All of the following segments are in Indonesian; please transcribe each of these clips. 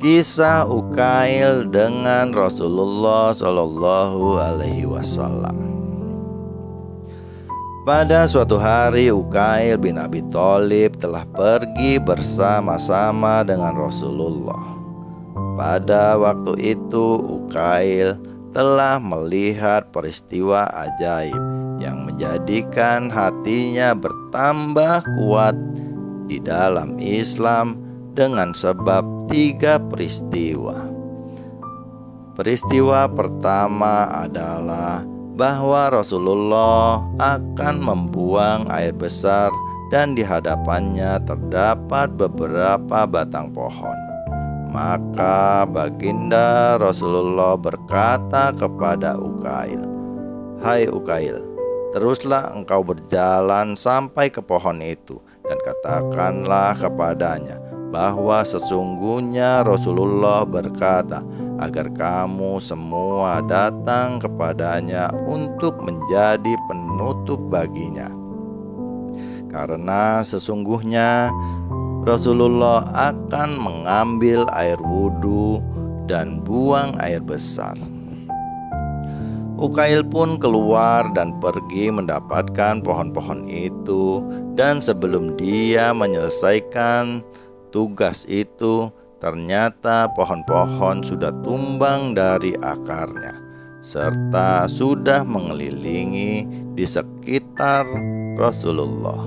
Kisah Ukail dengan Rasulullah Shallallahu Alaihi Wasallam. Pada suatu hari Ukail bin Abi Thalib telah pergi bersama-sama dengan Rasulullah. Pada waktu itu Ukail telah melihat peristiwa ajaib yang menjadikan hatinya bertambah kuat di dalam Islam dengan sebab 3 peristiwa. Peristiwa pertama adalah bahwa Rasulullah akan membuang air besar dan di hadapannya terdapat beberapa batang pohon. Maka baginda Rasulullah berkata kepada Ukail, "Hai Ukail, teruslah engkau berjalan sampai ke pohon itu dan katakanlah kepadanya bahwa sesungguhnya Rasulullah berkata agar kamu semua datang kepadanya untuk menjadi penutup baginya. Karena sesungguhnya Rasulullah akan mengambil air wudhu dan buang air besar." Ukail pun keluar dan pergi mendapatkan pohon-pohon itu, dan sebelum dia menyelesaikan tugas itu, ternyata pohon-pohon sudah tumbang dari akarnya, serta sudah mengelilingi di sekitar Rasulullah.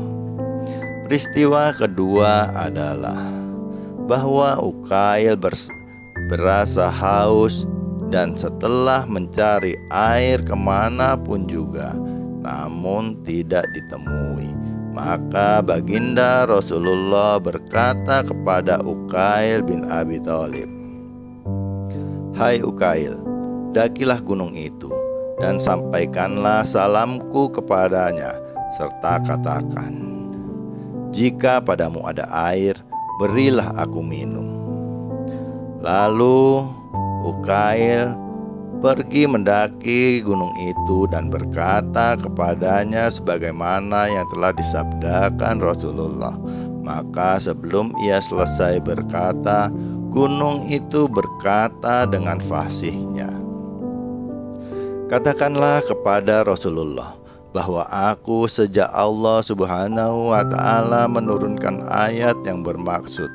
Peristiwa kedua adalah bahwa Ukail berasa haus dan setelah mencari air kemanapun juga, namun tidak ditemui. Maka baginda Rasulullah berkata kepada Ukail bin Abi Thalib, "Hai Ukail, dakilah gunung itu dan sampaikanlah salamku kepadanya, serta katakan, jika padamu ada air, berilah aku minum." Lalu Ukail pergi mendaki gunung itu dan berkata kepadanya sebagaimana yang telah disabdakan Rasulullah. Maka sebelum ia selesai berkata, gunung itu berkata dengan fasihnya, "Katakanlah kepada Rasulullah bahwa aku sejak Allah Subhanahu wa Ta'ala menurunkan ayat yang bermaksud,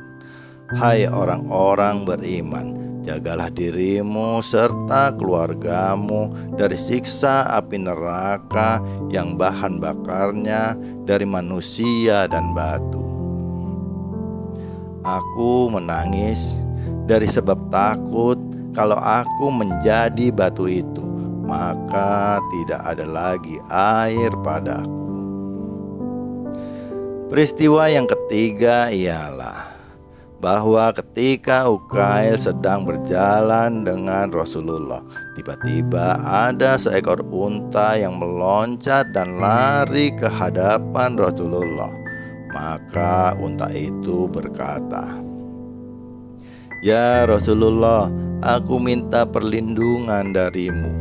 hai orang-orang beriman, jagalah dirimu serta keluargamu dari siksa api neraka yang bahan bakarnya dari manusia dan batu." Aku menangis dari sebab takut kalau aku menjadi batu itu, maka tidak ada lagi air padaku. Peristiwa yang ketiga ialah bahwa ketika Ukail sedang berjalan dengan Rasulullah, tiba-tiba ada seekor unta yang meloncat dan lari ke hadapan Rasulullah. Maka unta itu berkata, "Ya Rasulullah, aku minta perlindungan darimu."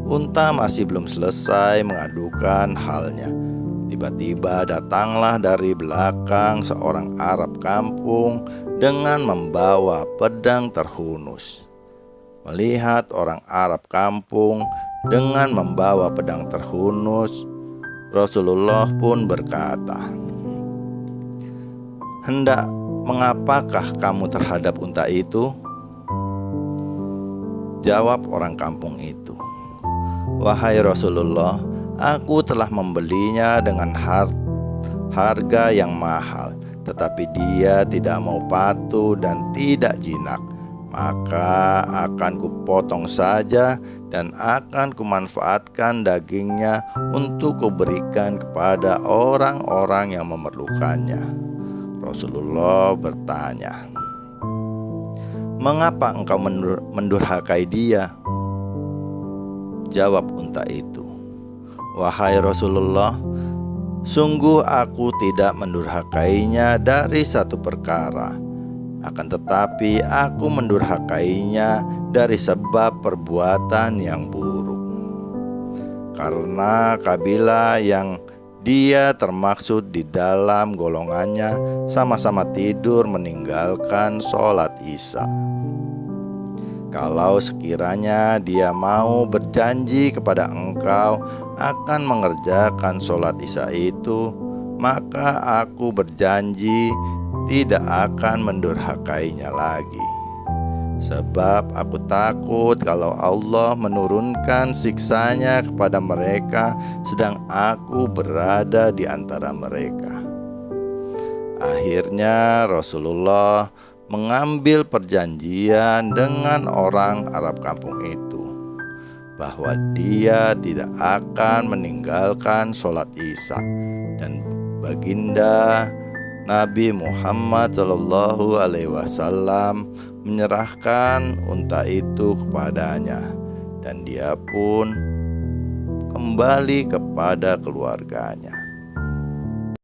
Unta masih belum selesai mengadukan halnya, tiba-tiba datanglah dari belakang seorang Arab kampung dengan membawa pedang terhunus. Melihat orang Arab kampung dengan membawa pedang terhunus, Rasulullah pun berkata, "Hendak mengapakah kamu terhadap unta itu?" Jawab orang kampung itu, "Wahai Rasulullah, aku telah membelinya dengan harga yang mahal, tetapi dia tidak mau patuh dan tidak jinak. Maka akan kupotong saja dan akan kumanfaatkan dagingnya untuk kuberikan kepada orang-orang yang memerlukannya." Rasulullah bertanya, "Mengapa engkau mendurhakai dia?" Jawab unta itu, "Wahai Rasulullah, sungguh aku tidak mendurhakainya dari satu perkara. Akan tetapi aku mendurhakainya dari sebab perbuatan yang buruk. Karena kabilah yang dia termaksud di dalam golongannya sama-sama tidur meninggalkan sholat Isya. Kalau sekiranya dia mau berjanji kepada engkau akan mengerjakan sholat Isya itu, maka aku berjanji tidak akan mendurhakainya lagi. Sebab aku takut kalau Allah menurunkan siksanya kepada mereka sedang aku berada di antara mereka. Akhirnya Rasulullah mengambil perjanjian dengan orang Arab kampung itu bahwa dia tidak akan meninggalkan sholat Isya, dan baginda Nabi Muhammad SAW menyerahkan unta itu kepadanya, dan dia pun kembali kepada keluarganya.